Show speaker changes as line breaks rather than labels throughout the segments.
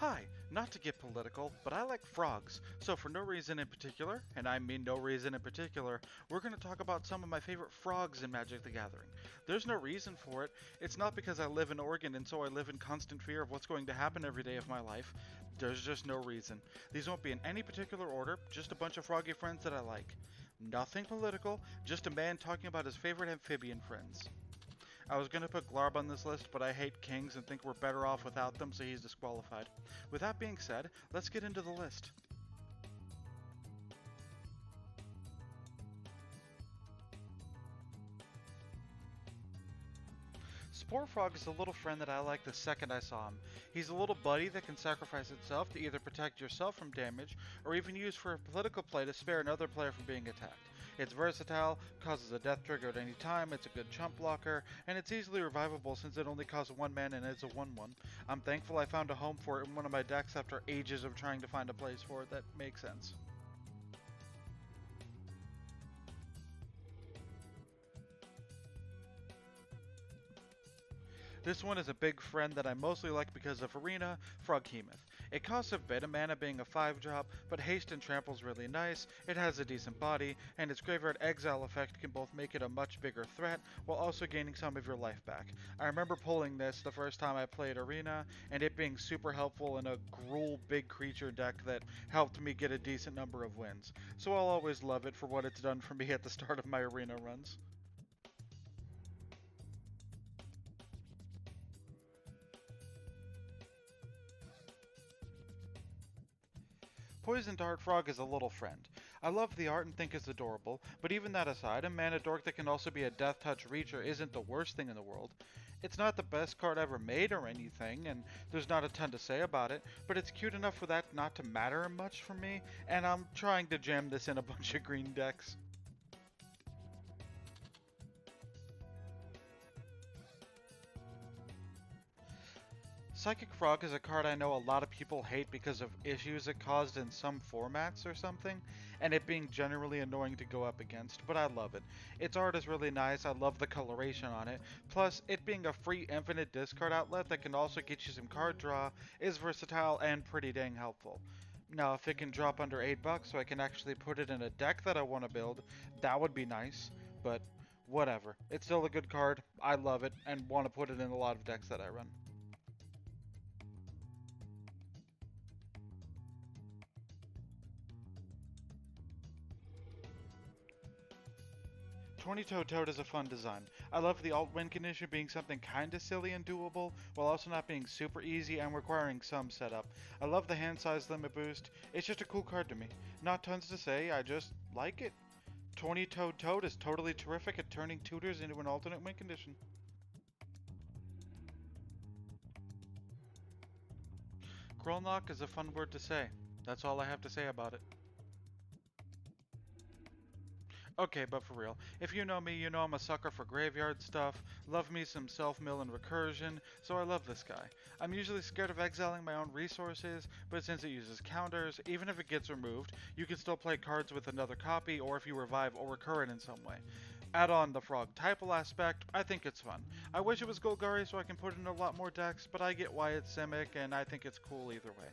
Hi, not to get political, but I like frogs, so for no reason in particular, and I mean no reason in particular, we're going to talk about some of my favorite frogs in Magic the Gathering. There's no reason for it. It's not because I live in Oregon and so I live in constant fear of what's going to happen every day of my life. There's just no reason. These won't be in any particular order, just a bunch of froggy friends that I like. Nothing political, just a man talking about his favorite amphibian friends. I was going to put Glarb on this list, but I hate kings and think we're better off without them, so he's disqualified. With that being said, let's get into the list. Spore Frog is a little friend that I like the second I saw him. He's a little buddy that can sacrifice itself to either protect yourself from damage, or even use for a political play to spare another player from being attacked. It's versatile, causes a death trigger at any time, it's a good chump blocker, and it's easily revivable since it only costs 1 mana and it's a 1/1. I'm thankful I found a home for it in one of my decks after ages of trying to find a place for it that makes sense. This one is a big friend that I mostly like because of Arena, Froghemoth. It costs a bit of mana being a 5-drop, but haste and trample's really nice, it has a decent body, and its graveyard exile effect can both make it a much bigger threat, while also gaining some of your life back. I remember pulling this the first time I played Arena, and it being super helpful in a Gruul big creature deck that helped me get a decent number of wins. So I'll always love it for what it's done for me at the start of my Arena runs. Poison Dart Frog is a little friend. I love the art and think it's adorable, but even that aside, a mana dork that can also be a Death Touch Reacher isn't the worst thing in the world. It's not the best card ever made or anything, and there's not a ton to say about it, but it's cute enough for that not to matter much for me, and I'm trying to jam this in a bunch of green decks. Psychic Frog is a card I know a lot of people hate because of issues it caused in some formats or something, and it being generally annoying to go up against, but I love it. Its art is really nice, I love the coloration on it, plus it being a free infinite discard outlet that can also get you some card draw is versatile and pretty dang helpful. Now, if it can drop under $8 so I can actually put it in a deck that I want to build, that would be nice, but whatever. It's still a good card, I love it, and want to put it in a lot of decks that I run. 20-Toed Toad is a fun design. I love the alt win condition being something kinda silly and doable, while also not being super easy and requiring some setup. I love the hand size limit boost, it's just a cool card to me. Not tons to say, I just like it. 20-Toed Toad is totally terrific at turning tutors into an alternate win condition. Grolnok is a fun word to say. That's all I have to say about it. Okay, but for real, if you know me, you know I'm a sucker for graveyard stuff, love me some self-mill and recursion, so I love this guy. I'm usually scared of exiling my own resources, but since it uses counters, even if it gets removed, you can still play cards with another copy, or if you revive or recur it in some way. Add on the frog typal aspect, I think it's fun. I wish it was Golgari so I can put it in a lot more decks, but I get why it's Simic, and I think it's cool either way.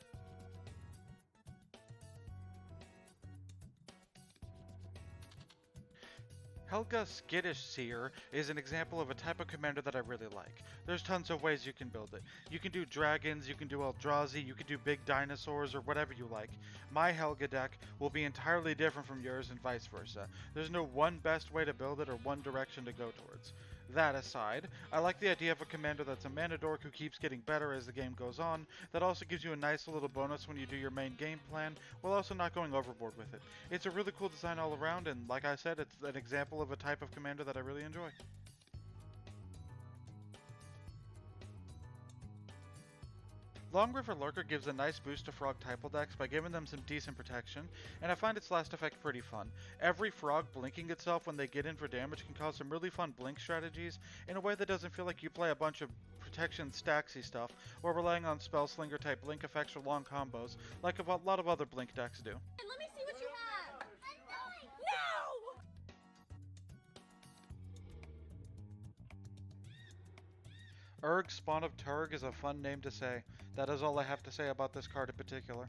Helga Skittish Seer is an example of a type of commander that I really like. There's tons of ways you can build it. You can do dragons, you can do Eldrazi, you can do big dinosaurs, or whatever you like. My Helga deck will be entirely different from yours and vice versa. There's no one best way to build it or one direction to go towards. That aside, I like the idea of a commander that's a mana dork who keeps getting better as the game goes on, that also gives you a nice little bonus when you do your main game plan, while also not going overboard with it. It's a really cool design all around, and like I said, it's an example of a type of commander that I really enjoy. Long River Lurker gives a nice boost to frog typal decks by giving them some decent protection, and I find its last effect pretty fun. Every frog blinking itself when they get in for damage can cause some really fun blink strategies in a way that doesn't feel like you play a bunch of protection stacksy stuff or relying on spellslinger type blink effects or long combos like a lot of other blink decks do.
Let me see what you have! No!
Urg Spawn of Turg is a fun name to say. That is all I have to say about this card in particular.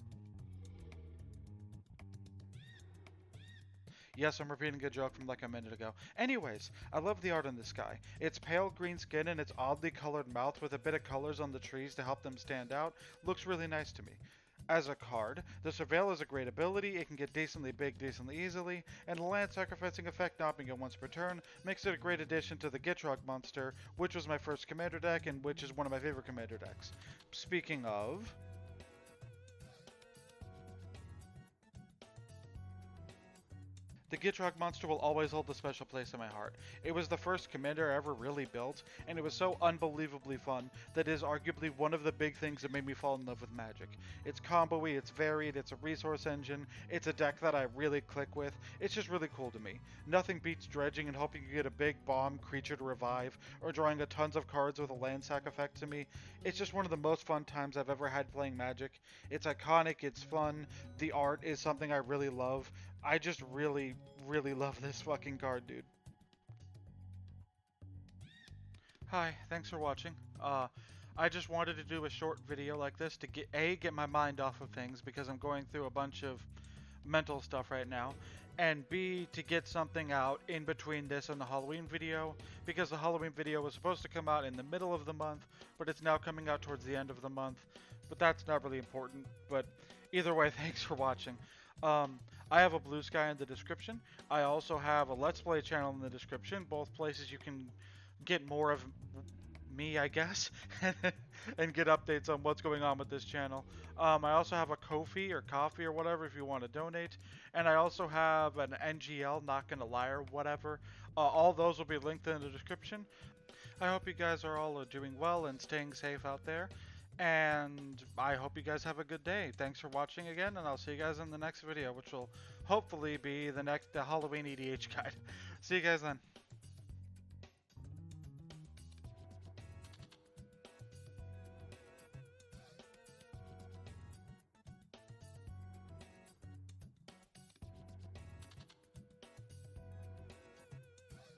Yes, I'm repeating a joke from like a minute ago. Anyways, I love the art on this guy. It's pale green skin and its oddly colored mouth with a bit of colors on the trees to help them stand out looks really nice to me. As a card, the Surveil is a great ability, it can get decently big decently easily, and the land sacrificing effect not being it once per turn makes it a great addition to the Gitrog monster, which was my first commander deck and which is one of my favorite commander decks. Speaking of... the Gitrog monster will always hold a special place in my heart. It was the first commander I ever really built, and it was so unbelievably fun that it is arguably one of the big things that made me fall in love with Magic. It's combo-y, it's varied, it's a resource engine, it's a deck that I really click with, it's just really cool to me. Nothing beats dredging and hoping you get a big bomb creature to revive, or drawing a tons of cards with a land sack effect to me. It's just one of the most fun times I've ever had playing Magic. It's iconic, it's fun, the art is something I really love. I just really love this fucking card, dude. Hi, thanks for watching. I just wanted to do a short video like this to get my mind off of things because I'm going through a bunch of mental stuff right now, and B, to get something out in between this and the Halloween video, because the Halloween video was supposed to come out in the middle of the month, but it's now coming out towards the end of the month, but that's not really important. But either way, thanks for watching. I have a Blue Sky in the description. I also have a Let's Play channel in the description, both places you can get more of me, I guess, and get updates on what's going on with this channel. I also have a Ko-fi or coffee or whatever if you want to donate, and I also have an NGL, Not Gonna Lie or whatever. All those will be linked in the description. I hope you guys are all doing well and staying safe out there. And I hope you guys have a good day. Thanks for watching again, and I'll see you guys in the next video, which will hopefully be the Halloween EDH guide. See you guys then.